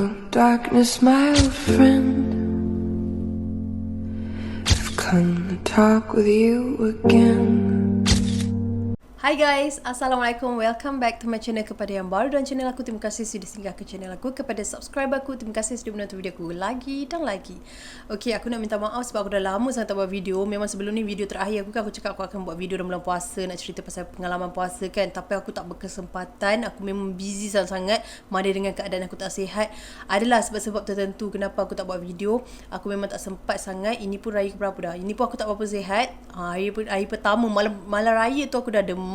Darkness, my old friend, I've come to talk with you again. Hai guys, Assalamualaikum. Welcome back to my channel. Kepada yang baru dan channel aku, terima kasih sudah singgah ke channel aku. Kepada subscriber aku, terima kasih sudah menonton video aku lagi dan lagi. Okay, aku nak minta maaf sebab aku dah lama sangat tak buat video. Memang sebelum ni video terakhir aku cakap aku akan buat video dalam bulan puasa, nak cerita pasal pengalaman puasa kan. Tapi aku tak berkesempatan. Aku memang busy sangat-sangat. Mana dengan keadaan aku tak sihat. Adalah sebab-sebab tertentu kenapa aku tak buat video. Aku memang tak sempat sangat. Ini pun raya keberapa dah. Ini pun aku tak berapa sihat. Hari pertama malam raya tu aku dah demam.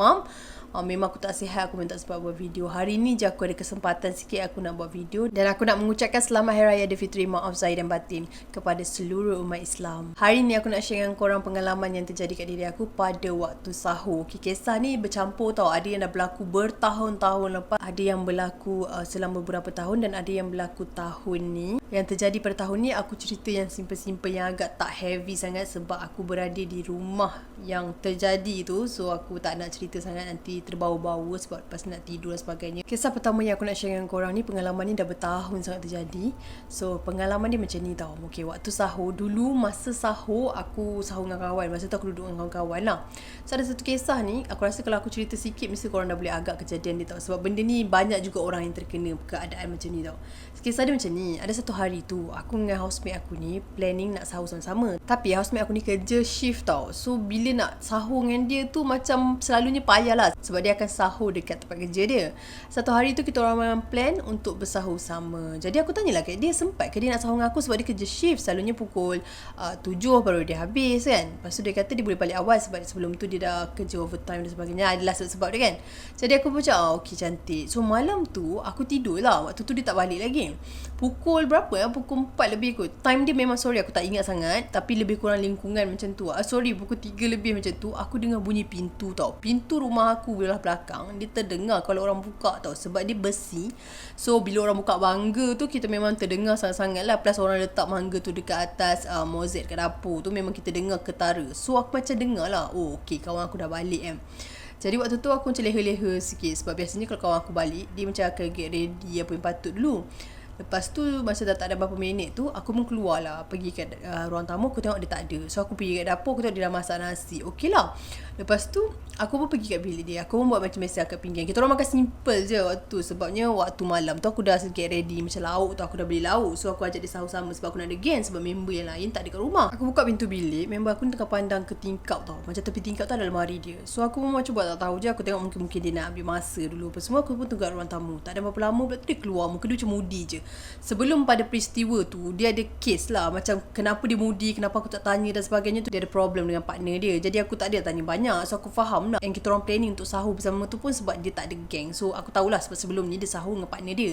Memang aku tak sihat, aku memang tak sempat buat video. Hari ni je aku ada kesempatan sikit aku nak buat video. Dan aku nak mengucapkan selamat Hari Raya Aidilfitri, maaf zahir dan batin kepada seluruh umat Islam. Hari ni aku nak share dengan korang pengalaman yang terjadi kat diri aku pada waktu sahur. Kisah ni bercampur tau. Ada yang dah berlaku bertahun-tahun lepas, ada yang berlaku selama beberapa tahun, dan ada yang berlaku tahun ni. Yang terjadi pada tahun ni aku cerita yang simple-simple, yang agak tak heavy sangat sebab aku berada di rumah yang terjadi tu. So aku tak nak cerita sangat, nanti terbau-bau sebab lepas nak tidur dan sebagainya. Kisah pertama yang aku nak share dengan korang ni, pengalaman ni dah bertahun sangat terjadi. So pengalaman dia macam ni tau. Okay, waktu sahur dulu, masa sahur aku sahur dengan kawan. Masa tu aku duduk dengan kawan-kawan lah. So ada satu kisah ni, aku rasa kalau aku cerita sikit mesti korang dah boleh agak kejadian dia tau. Sebab benda ni banyak juga orang yang terkena keadaan macam ni tau. Kisah dia macam ni. Ada satu hari tu, aku dengan housemate aku ni planning nak sahur sama-sama. Tapi housemate aku ni kerja shift tau. So bila nak sahur dengan dia tu macam selalunya payah lah. Sebab dia akan sahur dekat tempat kerja dia. Satu hari tu kita orang plan untuk bersahur sama. Jadi aku tanyalah kat dia, sempat ke dia nak sahur dengan aku sebab dia kerja shift. Selalunya pukul 7 baru dia habis kan. Lepas tu dia kata dia boleh balik awal sebab sebelum tu dia dah kerja overtime dan sebagainya. Adalah sebab dia kan. Jadi aku pun cakap, okey cantik. So malam tu aku tidur lah. Waktu tu dia tak balik lagi. Pukul berapa ya? Pukul 4 lebih kot. Time dia memang sorry aku tak ingat sangat. Tapi lebih kurang lingkungan macam tu. Sorry, pukul 3 lebih macam tu. Aku dengar bunyi pintu tau. Pintu rumah aku belah belakang. Dia terdengar kalau orang buka tau. Sebab dia besi. So bila orang buka mangga tu, kita memang terdengar sangat-sangat lah. Plus orang letak mangga tu dekat atas mozet kat dapur tu. Memang kita dengar ketara. So aku macam dengar lah. Oh okay, kawan aku dah balik kan. Jadi waktu tu aku macam leha-leha sikit. Sebab biasanya kalau kawan aku balik, dia macam akan get ready apa yang patut dulu. Lepas tu masa dah tak ada berapa minit tu, aku pun keluar lah, pergi kat ruang tamu. Aku tengok dia tak ada. So aku pergi kat dapur, aku tengok dia dah masak nasi. Okey lah. Lepas tu aku pun pergi kat bilik dia. Aku pun buat macam biasa kat pinggan. Kita orang makan simple je waktu tu. Sebabnya waktu malam tu aku dah get ready. Macam lauk tu aku dah beli lauk. So aku ajak dia sahur sama sebab aku nak ada gang. Sebab member yang lain tak ada kat rumah. Aku buka pintu bilik, member aku ni tengah pandang ke tingkap tau. Macam tepi tingkap tu ada lemari dia. So aku pun macam buat tak tahu je. Aku tengok mungkin dia nak ambil masa dulu apa semua. Aku pun tunggu kat ruang tamu. Tak ada berapa lama pula tu dia keluar. Muka dia macam moody je. Sebelum pada peristiwa tu, dia ada case lah. Macam kenapa dia moody, kenapa aku tak tanya dan sebagainya tu. Dia ada problem dengan partner dia. Jadi aku tak ada tanya banyak. So aku faham lah. Yang kita orang planning untuk sahur bersama tu pun sebab dia tak ada geng. So aku tahulah sebab sebelum ni dia sahur dengan partner dia.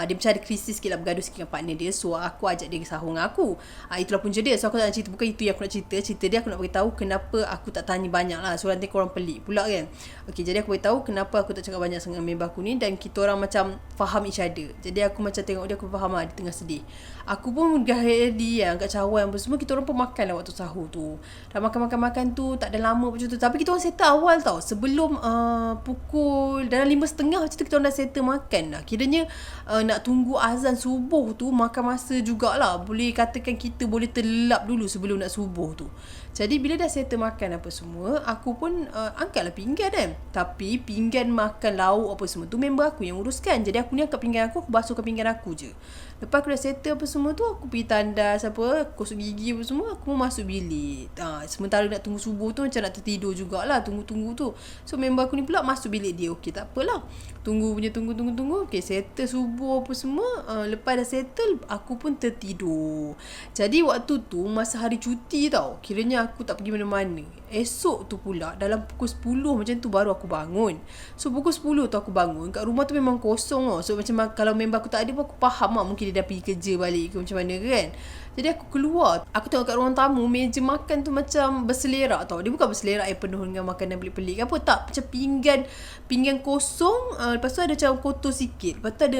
Dia macam ada krisis sikit lah, bergaduh sikit dengan partner dia. So aku ajak dia sahur dengan aku. Itulah punca dia. So aku tak nak cerita. Bukan itu yang aku nak cerita. Cerita dia aku nak beritahu kenapa aku tak tanya banyak lah. So nanti korang pelik pula kan. Okay, jadi aku beritahu kenapa aku tak cakap banyak dengan member aku ni. Dan kita orang macam faham each other. Jadi aku macam tengok dia, aku faham lah dia tengah sedih. Aku pun ready lah kat cawan apa semua. Kita orang pun makan lah waktu sahur tu. Dah makan tu tak ada lama macam tu. Tapi kita orang settle awal tau. Sebelum pukul dalam 5.30 macam tu kita orang dah settle makan dah. Kiranya nak tunggu azan subuh tu makan masa jugalah. Boleh katakan kita boleh terlelap dulu sebelum nak subuh tu. Jadi bila dah settle makan apa semua, aku pun angkatlah pinggan kan. Tapi pinggan makan lauk apa semua tu member aku yang uruskan. Jadi aku ni angkat pinggan aku basuhkan pinggan aku je. Lepas aku dah settle apa semua tu, aku pergi tandas apa, gosok gigi apa semua, aku pun masuk bilik. Sementara nak tunggu subuh tu macam nak tertidur jugalah, tunggu tu. So member aku ni pula masuk bilik dia. Okey, tak apalah. Tunggu. Okey, settle subuh apa semua. Lepas dah settle, aku pun tertidur. Jadi waktu tu masa hari cuti tau. Kiranya aku tak pergi mana-mana. Esok tu pula dalam pukul 10 macam tu baru aku bangun. So pukul 10 tu aku bangun. Kat rumah tu memang kosong tau. So macam kalau member aku tak ada pun aku faham lah. Mungkin dia dah pergi kerja balik ke macam mana kan. Jadi aku keluar. Aku tengok kat ruang tamu, meja makan tu macam berselerak tau. Dia bukan berselerak yang penuh dengan makanan pelik-pelik ke apa. Tak, macam pinggan kosong. Lepas tu ada macam kotor sikit. Lepas tu ada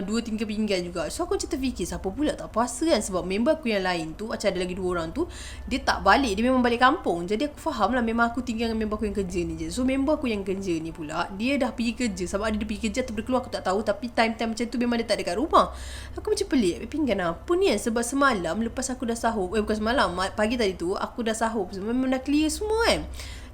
2-3 pinggan juga. So aku macam terfikir, siapa pula tak puasa kan. Sebab member aku yang lain tu, macam ada lagi 2 orang tu, dia tak balik. Dia memang balik kampung. Jadi aku faham lah, memang aku tinggal dengan member aku yang kerja ni je. So member aku yang kerja ni pula, dia dah pergi kerja. Sebab ada dia pergi kerja atau dia keluar aku tak tahu. Tapi time-time macam tu memang dia tak ada kat rumah. Aku Aku macam pelik pinggan apa ni kan. Sebab semalam lepas aku dah sahur, bukan semalam, pagi tadi tu aku dah sahur, memang dah clear semua kan.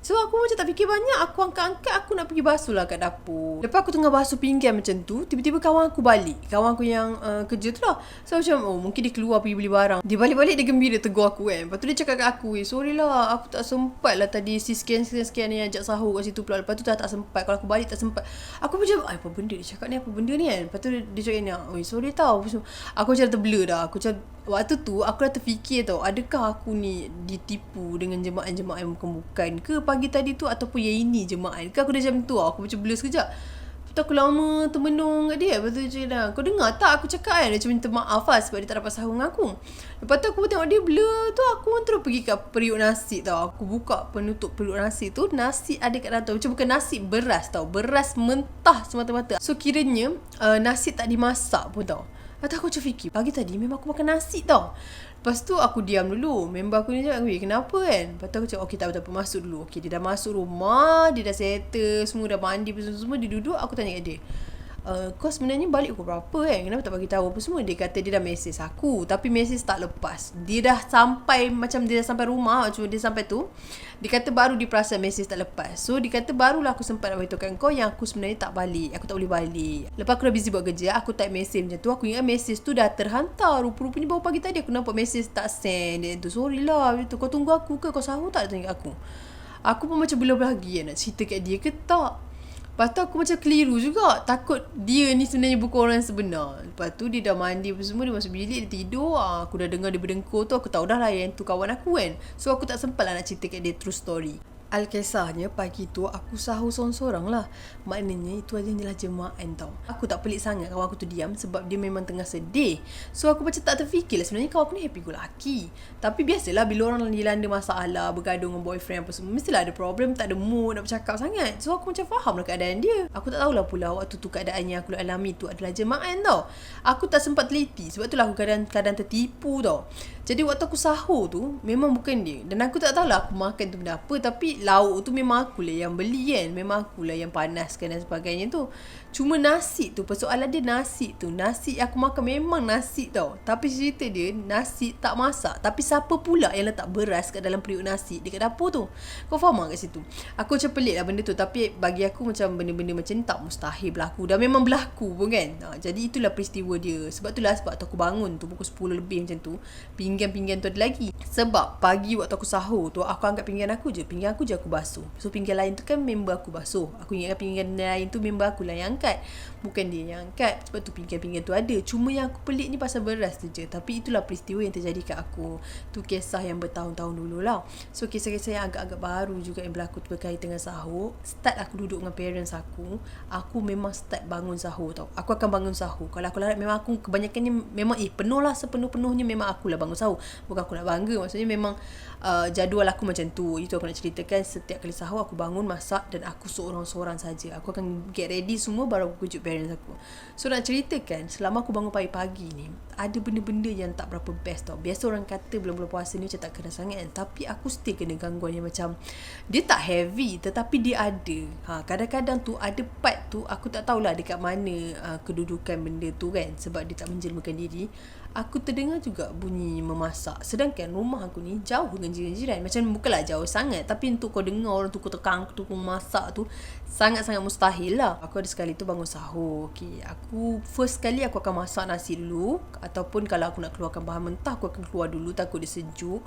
So aku macam tak fikir banyak. Aku angkat-angkat, aku nak pergi basuh lah kat dapur. Lepas aku tengah basuh pinggan macam tu, tiba-tiba kawan aku balik. Kawan aku yang kerja tu lah. So macam mungkin dia keluar pergi beli barang. Dia balik-balik dia gembira tegur aku kan. Lepas tu dia cakap kat aku, sorry lah, aku tak sempat lah tadi si sekian-sekian ni ajak sahur kat situ pula. Lepas tu tak sempat. Kalau aku balik tak sempat. Aku macam apa benda dia cakap ni, apa benda ni kan. Lepas tu dia cakap ni, sorry tau. Aku macam terblur dah. Aku macam waktu tu aku dah terfikir tau, adakah aku ni ditipu dengan jemaah-jemaah yang bukan-bukan ke pagi tadi tu, ataupun yang ini jemaah ke. Aku dah macam tu. Aku macam blur sekejap. Lepas tu aku lama termenung kat dia. Lepas tu dia cakap, kau dengar tak aku cakap kan. Dia macam minta maaf lah sebab dia tak dapat sahur dengan aku. Lepas tu aku tengok dia blur tu, aku terus pergi kat periuk nasi tau. Aku buka penutup periuk nasi tu, nasi ada kat dalam tu. Macam bukan nasi, beras tau. Beras mentah semata-mata. So kiranya nasi tak dimasak pun tau. Lepas aku macam fikir, pagi tadi memang aku makan nasi tau. Lepas tu aku diam dulu. Member aku ni cakap, kenapa kan? Lepas tu aku cakap, okay tak apa, masuk dulu. Okay, dia dah masuk rumah, dia dah settle semua, dah mandi semua, dia duduk. Aku tanya kat dia, kau sebenarnya balik pukul berapa kan? Kenapa tak bagi tahu apa semua? Dia kata dia dah mesej aku, tapi mesej tak lepas. Dia dah sampai, macam dia dah sampai rumah, cuma dia sampai tu, dia kata baru dia perasan mesej tak lepas. So dia kata barulah aku sempat nak beritahukan kau yang aku sebenarnya tak balik, aku tak boleh balik. Lepas aku dah busy buat kerja, aku type mesej macam tu. Aku ingat mesej tu dah terhantar. Rupa-rupanya baru pagi tadi aku nampak mesej tak send. Dia tu, sorry lah, kau tunggu aku ke? Kau sahur tak? Dia tanya kat aku. Aku pun macam belum lagi nak cerita kat dia ke tak. Lepas tu aku macam keliru juga. Takut dia ni sebenarnya bukan orang sebenar. Lepas tu dia dah mandi apa semua, dia masuk bilik, dia tidur. Aku dah dengar dia berdengkur tu. Aku tahu dah lah yang tu kawan aku kan. So aku tak sempat lah nak cerita kat dia true story. Alkisahnya pagi tu aku sahur sorang-sorang lah. Maknanya itu adalah jemaah tau. Aku tak pelik sangat kawan aku tu diam sebab dia memang tengah sedih. So aku macam tak terfikir lah sebenarnya kawan aku ni happy go lucky. Tapi biasalah bila orang dilanda masalah, bergaduh dengan boyfriend apa semua, mestilah ada problem, tak ada mood nak bercakap sangat. So aku macam faham lah keadaan dia. Aku tak tahulah pula waktu tu keadaan yang aku alami tu adalah jemaah tau. Aku tak sempat teliti. Sebab itulah aku kadang-kadang tertipu tau. Jadi waktu aku sahur tu memang bukan dia. Dan aku tak tahulah aku makan tu benda apa. Tapi lauk tu memang akulah yang beli kan. Memang akulah yang panaskan dan sebagainya tu. Cuma nasi tu, persoalan dia nasi tu. Nasi aku makan memang nasi tau. Tapi cerita dia nasi tak masak. Tapi siapa pula yang letak beras kat dalam periuk nasi dekat dapur tu? Kau faham tak kat situ? Aku macam pelik lah benda tu. Tapi bagi aku macam benda-benda macam ni tak mustahil berlaku. Dan memang berlaku pun kan. Jadi itulah peristiwa dia. Sebab tu aku bangun tu pukul 10 lebih macam tu. Pinggan tu ada lagi. Sebab pagi waktu aku sahur tu, aku angkat pinggan aku je. Pinggan aku je aku basuh. So pinggan lain tu kan member aku basuh. Aku ingatkan pinggan lain tu member aku lah yang angkat. Bukan dia yang angkat. Sebab tu pinggan-pinggan tu ada. Cuma yang aku pelik ni pasal beras tu je. Tapi itulah peristiwa yang terjadi kat aku. Tu kisah yang bertahun-tahun dulu lah. So kisah-kisah yang agak-agak baru juga yang berlaku berkait dengan sahur. Start aku duduk dengan parents aku. Aku memang start bangun sahur tau. Aku akan bangun sahur. Kalau aku larat memang aku kebanyakannya memang penuh lah, sepenuh-penuhnya memang akulah bangun sahur. Bukan aku nak bangga. Maksudnya memang jadual aku macam tu. Itu aku nak ceritakan. Setiap kali sahur aku bangun masak dan aku seorang-seorang saja. Aku akan get ready semua baru aku kejut parents aku. So nak ceritakan, selama aku bangun pagi-pagi ni, ada benda-benda yang tak berapa best tau. Biasa orang kata bulan-bulan puasa ni macam tak kena sangat kan. Tapi aku still kena gangguan yang macam dia tak heavy tetapi dia ada. Kadang-kadang tu ada part tu aku tak tahulah dekat mana kedudukan benda tu kan. Sebab dia tak menjelmakan diri. Aku terdengar juga bunyi memasak. Sedangkan rumah aku ni jauh dengan jiran-jiran. Macam bukanlah jauh sangat. Tapi untuk kau dengar orang tu kau tekang, tu kau masak tu sangat-sangat mustahil lah. Aku ada sekali tu bangun sahur. Okay, aku first kali aku akan masak nasi dulu. Ataupun kalau aku nak keluarkan bahan mentah, aku akan keluar dulu takut dia sejuk.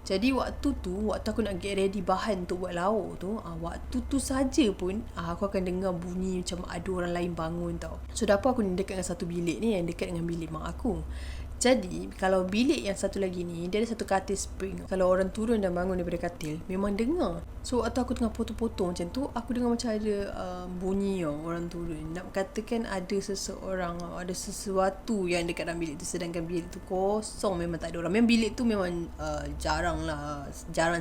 Jadi waktu aku nak get ready bahan untuk buat lauk tu, waktu tu saja pun aku akan dengar bunyi macam ada orang lain bangun tau. So dapur aku ni dekat dengan satu bilik ni yang dekat dengan bilik mak aku. Jadi kalau bilik yang satu lagi ni, dia ada satu katil spring. Kalau orang turun dan bangun daripada katil, memang dengar. So waktu aku tengah potong-potong macam tu, aku dengar macam ada bunyi orang turun. Nak katakan ada seseorang, ada sesuatu yang dekat dalam bilik tu. Sedangkan bilik tu kosong, memang tak ada orang. Memang bilik tu memang jarang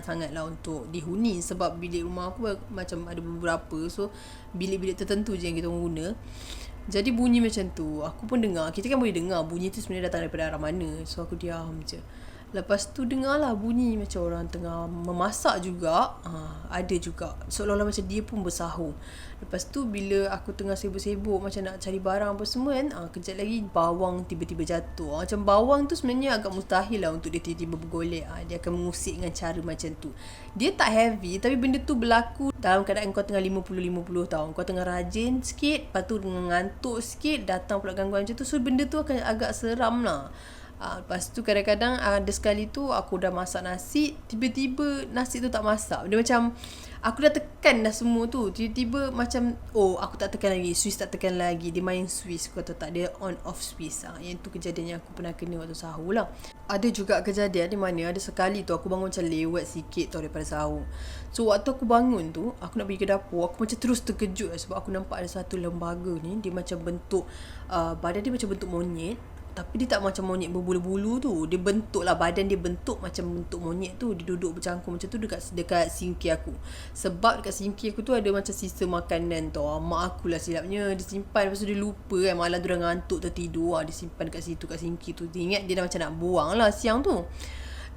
sangat lah untuk dihuni. Sebab bilik rumah aku macam ada beberapa. So bilik-bilik tertentu je yang kita orang guna. Jadi bunyi macam tu, aku pun dengar. Kita kan boleh dengar bunyi tu sebenarnya datang daripada arah mana. So aku diam je. Lepas tu dengarlah bunyi macam orang tengah memasak juga. Ada juga. Seolah-olah macam dia pun bersahur. Lepas tu bila aku tengah sibuk-sibuk macam nak cari barang apa semua kan, kejap lagi bawang tiba-tiba jatuh. Macam bawang tu sebenarnya agak mustahil lah untuk dia tiba-tiba bergolek. Dia akan mengusik dengan cara macam tu. Dia tak heavy, tapi benda tu berlaku dalam keadaan kau tengah 50-50 tau. Kau tengah rajin sikit, lepas tu ngantuk sikit, datang pula gangguan macam tu. So benda tu akan agak seram lah. Lepas tu kadang-kadang ada sekali tu aku dah masak nasi, tiba-tiba nasi tu tak masak. Dia macam aku dah tekan dah semua tu, tiba-tiba macam aku tak tekan lagi, switch tak tekan lagi. Dia main switch, kau tahu tak, dia on off switch. Yang tu kejadian yang aku pernah kena waktu sahur lah. Ada juga kejadian di mana ada sekali tu aku bangun macam lewat sikit tau daripada sahur. So waktu aku bangun tu, aku nak pergi ke dapur, aku macam terus terkejut sebab aku nampak ada satu lembaga ni, dia macam bentuk badan dia macam bentuk monyet. Tapi dia tak macam monyet berbulu-bulu tu. Dia bentuk lah, badan dia bentuk macam bentuk monyet tu. Dia duduk bercangkung macam tu dekat sinki aku. Sebab dekat sinki aku tu ada macam sisa makanan tu. Mak aku lah silapnya, dia simpan. Lepas tu dia lupa kan, malam tu dah ngantuk tertidur. Dia simpan dekat situ, kat sinki tu. Dia ingat dia dah macam nak buang lah siang tu.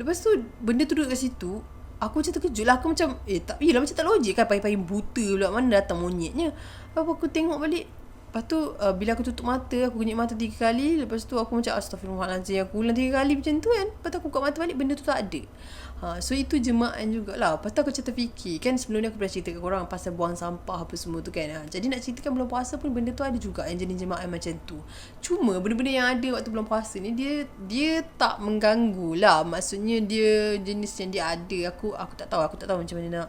Lepas tu benda tu duduk kat situ. Aku macam terkejut lah. Aku macam yelah macam tak logik kan. Pagi-pagi buta pula, mana datang monyetnya. Lepas aku tengok balik, lepas tu bila aku tutup mata, aku kenyit mata 3 kali. Lepas tu aku macam astagfirullahaladzim, aku ulang 3 kali macam tu kan. Lepas tu aku buka mata balik, benda tu tak ada. So itu jemaah jugalah. Lepas tu aku macam terfikir, kan sebelum ni aku pernah cerita kat korang pasal buang sampah apa semua tu kan. Jadi nak ceritakan bulan puasa pun benda tu ada juga yang jenis jemaah macam tu. Cuma benda-benda yang ada waktu bulan puasa ni, dia tak mengganggu lah. Maksudnya dia jenis yang dia ada. Aku tak tahu macam mana nak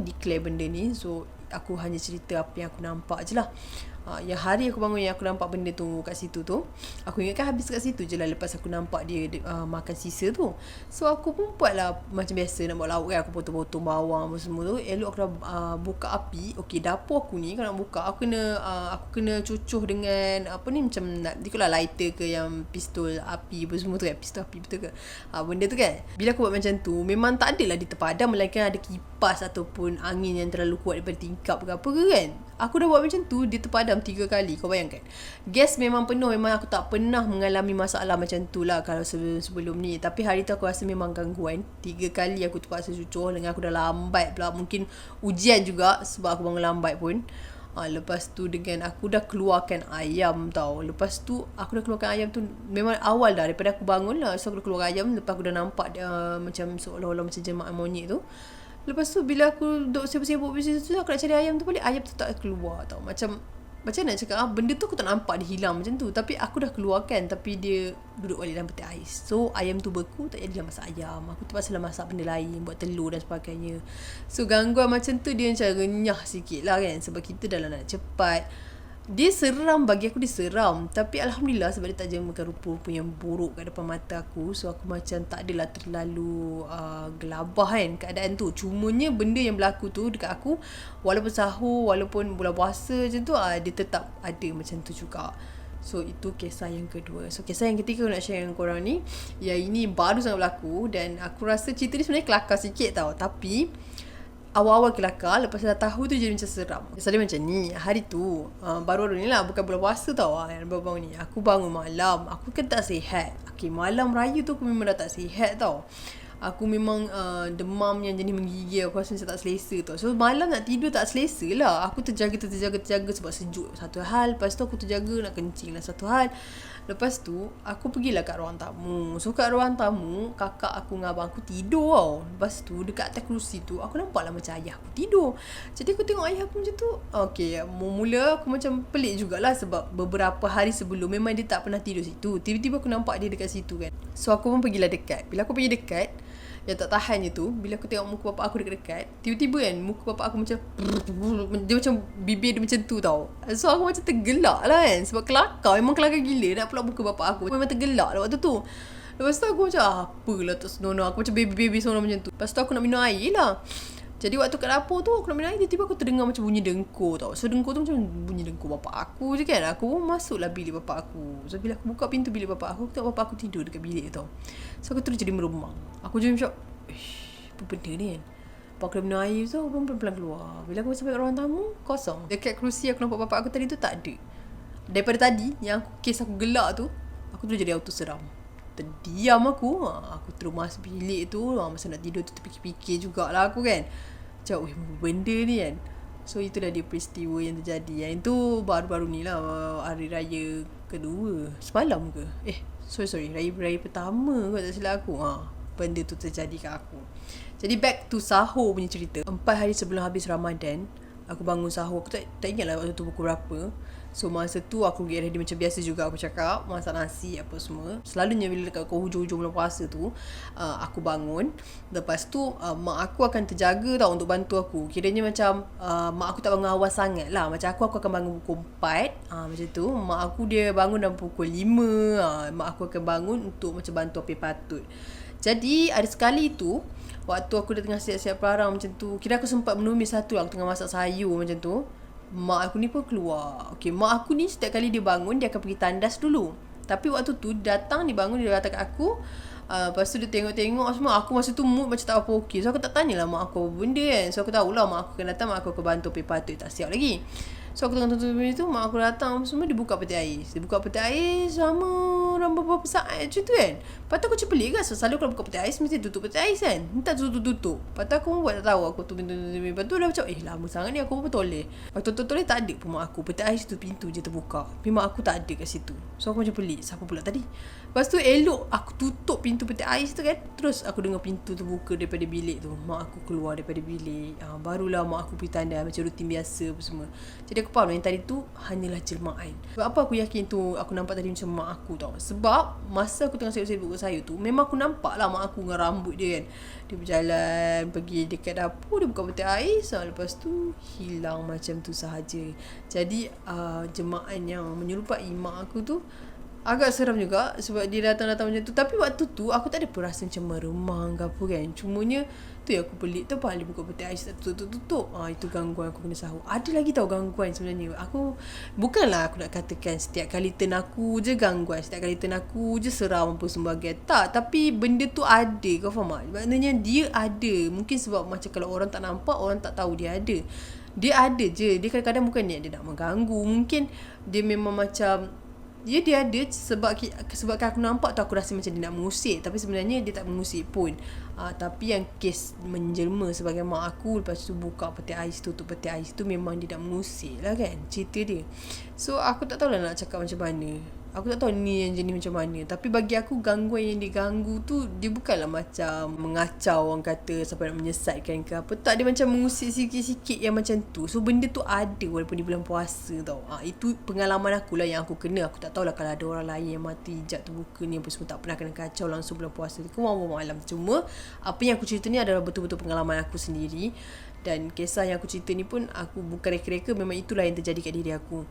declare benda ni. So aku hanya cerita apa yang aku nampak je lah. Yang hari aku bangun, yang aku nampak benda tu kat situ tu, aku ingatkan habis kat situ je lah. Lepas aku nampak dia makan sisa tu. So aku pun buat lah macam biasa nak buat lauk kan. Aku potong-potong bawang apa semua tu. Elok aku dah buka api. Okay, dapur aku ni kalau nak buka, aku kena cucuh dengan apa ni, macam nak dikutlah lighter ke yang pistol api apa semua tu kan. Pistol api betul ke? Benda tu kan, bila aku buat macam tu, memang tak adalah dia terpadam, melainkan ada kipas ataupun angin yang terlalu kuat daripada tingkap ke apa ke kan. Aku dah buat macam tu, dia terpadam 3 kali. Kau bayangkan, gas memang penuh. Memang aku tak pernah mengalami masalah macam tu lah kalau sebelum ni. Tapi hari tu aku rasa memang gangguan. 3 kali aku terpaksa cucur. Dengan aku dah lambat pula, mungkin ujian juga sebab aku bangun lambat pun. Lepas tu dengan aku dah keluarkan ayam tau. Lepas tu aku dah keluarkan ayam tu, memang awal dah daripada aku bangun lah. So aku dah keluar ayam. Lepas aku dah nampak dia macam seolah-olah macam jemaah monyet tu. Lepas tu bila aku duduk sibuk-sibuk bisnes tu, aku nak cari ayam tu balik, ayam tu tak keluar tau. Macam nak cakap, benda tu aku tak nampak dia hilang macam tu. Tapi aku dah keluarkan, tapi dia duduk balik dalam peti ais. So ayam tu beku, tak jadilah masak ayam. Aku terpaksa lah masak benda lain, buat telur dan sebagainya. So gangguan macam tu dia macam renyah sikit lah kan. Sebab kita dalam nak cepat. Dia seram, bagi aku dia seram. Tapi Alhamdulillah sebab dia tak jemakan rupa-rupa yang buruk kat depan mata aku. So aku macam tak adalah terlalu gelabah kan keadaan tu. Cumanya benda yang berlaku tu dekat aku, walaupun sahur, walaupun bulan puasa macam tu, dia tetap ada macam tu juga. So itu kisah yang kedua. So kisah yang ketiga aku nak share dengan korang ni, yang ini baru sangat berlaku. Dan aku rasa cerita ni sebenarnya kelakar sikit tau. Tapi awal-awal kelakar, lepas dah tahu tu jadi macam seram. Misalnya macam ni, hari tu baru-baru ni lah, bukan bulan puasa tau, baru-baru ni aku bangun malam. Aku kan tak sihat. Okay, malam raya tu aku memang dah tak sihat tau. Aku memang demam yang jenis menggigil. Aku rasa macam tak selesa tau. So malam nak tidur tak selesa lah. Aku terjaga sebab sejuk satu hal. Lepas tu aku terjaga nak kencing lah satu hal. Lepas tu aku pergilah kat ruang tamu. So kat ruang tamu, kakak aku dengan abang aku tidur tau. Lepas tu dekat atas kerusi tu, aku nampak lah macam ayah aku tidur. Jadi aku tengok ayah aku macam tu. Okay, mula aku macam pelik jugalah. Sebab beberapa hari sebelum memang dia tak pernah tidur situ. Tiba-tiba aku nampak dia dekat situ kan. So aku pun pergilah dekat. Bila aku pergi dekat, yang tak tahan je tu, bila aku tengok muka bapak aku dekat-dekat, tiba-tiba kan muka bapak aku macam, dia macam bibir dia macam tu tau. So aku macam tergelak lah kan. Sebab kelakar, memang kelakar gila nak pula muka bapak aku. Memang tergelak lah waktu tu. Lepas tu aku macam apalah tak senonoh. Aku macam baby senonoh macam tu. Lepas tu aku nak minum air lah. Jadi waktu kat dapur tu aku nak minum air, tiba-tiba aku terdengar macam bunyi dengkur tau. So dengkur tu macam bunyi dengkur bapak aku je kan. Aku pun masuklah bilik bapak aku. So bila aku buka pintu bilik bapak aku tengok bapak aku tidur dekat bilik tau. So aku terus jadi meremang. Aku jadi macam, apa benda ni kan. Lepas aku dah minum air tu, aku pun pelan-pelan keluar. Bila aku sampai ruang tamu, kosong. Dekat kerusi aku nampak bapak aku tadi tu tak ada. Daripada tadi yang kes aku gelak tu, aku terus jadi auto seram. terdiam aku. Aku terus masuk bilik tu. Masa nak tidur tu terfikir-fikir jugalah aku kan. Macam, apa benda ni kan. So itulah dia peristiwa yang terjadi. Yang itu baru-baru ni lah, hari raya kedua. Semalam ke? Sorry. Raya pertama kot tak silap aku. Benda tu terjadi kat aku. Jadi back to sahur punya cerita. 4 hari sebelum habis Ramadan, aku bangun sahur. Aku tak ingat lah waktu tu pukul berapa. So masa tu aku get ready macam biasa juga. Aku cakap masak nasi apa semua. Selalunya bila dekat hujung-hujung bulan puasa tu, aku bangun. Lepas tu mak aku akan terjaga tau untuk bantu aku. Kiranya macam mak aku tak bangun awal sangat lah. Macam aku akan bangun pukul 4, macam tu. Mak aku dia bangun dalam pukul 5. Mak aku akan bangun untuk macam bantu apa yang patut. Jadi ada sekali tu, waktu aku dah tengah siap-siap parang macam tu, kira aku sempat menumis satu lah. Aku tengah masak sayur macam tu, mak aku ni pun keluar. Okay, mak aku ni setiap kali dia bangun, dia akan pergi tandas dulu. Tapi waktu tu datang, dia bangun, dia datang kat aku. Lepas tu dia tengok-tengok semua. Aku masa tu mood macam tak apa okey. So aku tak tanyalah mak aku apa benda kan. So aku tahulah mak aku akan datang, mak aku akan bantu apa patut. Tak siap lagi. So aku tengah tonton benda tu, mak aku datang semua, dia buka peti ais. Dia buka peti ais selama beberapa saat macam tu kan. Lepas tu aku macam pelik kan. So selalu kalau buka peti ais, mesti tutup peti ais kan. Tak tutup. Lepas tu aku pun buat tak tahu. Aku tu pintu. Lepas tu dah macam, lama sangat ni aku pun toleh. Waktu toleh tak ada pun mak aku. Peti ais tu pintu je terbuka. Tapi mak aku tak ada kat situ. So aku macam pelik. Siapa pula tadi? Lepas tu elok aku tutup pintu peti ais tu kan. Terus aku dengar pintu terbuka daripada bilik tu. Mak aku keluar daripada bilik. Barulah mak aku pergi tanda macam rutin biasa apa semua. Jadi aku faham yang tadi tu hanyalah jelmaan. Sebab apa aku yakin tu aku nampak tadi macam mak aku tau. Sebab masa aku tengah sibuk-sibuk kat sayur tu, memang aku nampak lah mak aku dengan rambut dia kan. Dia berjalan pergi dekat dapur, dia buka peti ais, lepas tu hilang macam tu sahaja. Jadi jemaah yang menyerupai mak aku tu agak seram juga sebab dia datang-datang macam tu. Tapi waktu tu aku tak ada perasa macam meremang ke apa kan. Cumanya tu yang aku pelik tu, dia buka peti ais tak tutup. Itu gangguan aku kena sahur. Ada lagi tau gangguan sebenarnya. Aku bukanlah aku nak katakan setiap kali turn aku je gangguan, setiap kali turn aku je seram apa sebagainya. Tak, tapi benda tu ada. Kau faham tak? Maknanya dia ada. Mungkin sebab macam kalau orang tak nampak, orang tak tahu dia ada. Dia ada je. Dia kadang-kadang bukan niat dia nak mengganggu. Mungkin dia memang macam dia ada sebabkan aku nampak tu aku rasa macam dia nak mengusik, tapi sebenarnya dia tak mengusik pun. Tapi yang kes menjelma sebagai mak aku, lepas tu buka peti ais, tutup peti ais tu, memang dia nak mengusik lah kan cerita dia. So aku tak tahu lah nak cakap macam mana. Aku tak tahu ni yang jenis macam mana. Tapi bagi aku gangguan yang diganggu tu, dia bukanlah macam mengacau orang kata sampai nak menyesatkan ke apa. Tak, dia macam mengusik sikit-sikit yang macam tu. So benda tu ada walaupun di bulan puasa tau. Itu pengalaman aku lah yang aku kena. Aku tak tahulah kalau ada orang lain yang mati hijab terbuka ni apa semua, tak pernah kena kacau langsung bulan puasa. Wallahu alam. Cuma apa yang aku cerita ni adalah betul-betul pengalaman aku sendiri. Dan kisah yang aku cerita ni pun aku bukan reka-reka, memang itulah yang terjadi kat diri aku.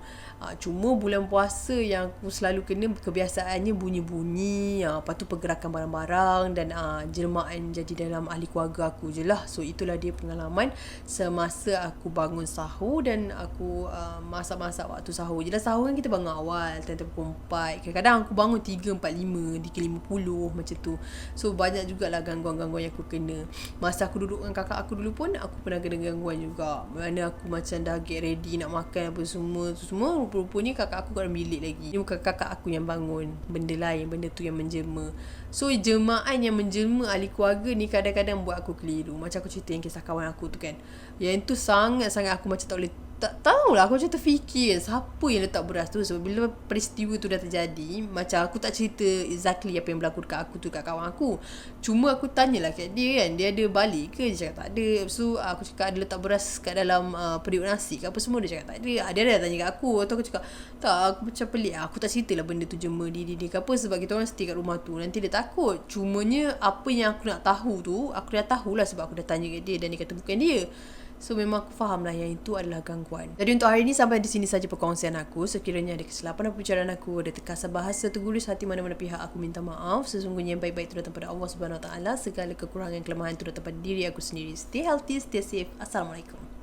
Cuma bulan puasa yang aku selalu kena kebiasaannya bunyi-bunyi, lepas tu pergerakan barang-barang dan jelmaan jadi dalam ahli keluarga aku je lah. So itulah dia pengalaman semasa aku bangun sahur dan aku masak-masak waktu sahur. Jelas sahur kan kita bangun awal, time pukul 4. Kadang-kadang aku bangun 3.45, 3.50 macam tu. So banyak jugalah gangguan-gangguan yang aku kena. Masa aku duduk dengan kakak aku dulu pun, aku pernah kena gangguan juga. Mana aku macam dah get ready nak makan apa semua tu semua, rupa-rupanya kakak aku kat dalam bilik lagi. Dia bukan kakak aku yang bangun, benda lain, benda tu yang menjelma. So jemaah yang menjelma ahli keluarga ni kadang-kadang buat aku keliru. Macam aku cerita yang kisah kawan aku tu kan, yang tu sangat-sangat aku macam tak boleh, tak tahulah, aku macam terfikir siapa yang letak beras tu. So bila peristiwa tu dah terjadi, macam aku tak cerita exactly apa yang berlaku dekat aku tu, kat kawan aku. Cuma aku tanyalah kat dia kan, dia ada balik ke? Dia cakap tak ada. So aku cakap ada letak beras kat dalam periuk nasi ke apa semua? Dia cakap tak ada. Dia dah tanya kat aku. Atau aku cakap tak, aku macam pelik. Aku tak ceritalah benda tu jema diri dia ke apa, sebab kita orang stay kat rumah tu, nanti dia takut. Cumanya apa yang aku nak tahu tu, aku dah tahulah sebab aku dah tanya kat dia dan dia kata bukan dia. So memang aku faham lah yang itu adalah gangguan. Jadi untuk hari ni sampai di sini saja perkongsian aku. Sekiranya ada kesilapan dalam perbicaraan aku, ada terkasar bahasa, tergulus hati mana-mana pihak, aku minta maaf. Sesungguhnya yang baik-baik itu datang pada Allah Subhanahu Wa Taala. Segala kekurangan kelemahan itu datang pada diri aku sendiri. Stay healthy, stay safe. Assalamualaikum.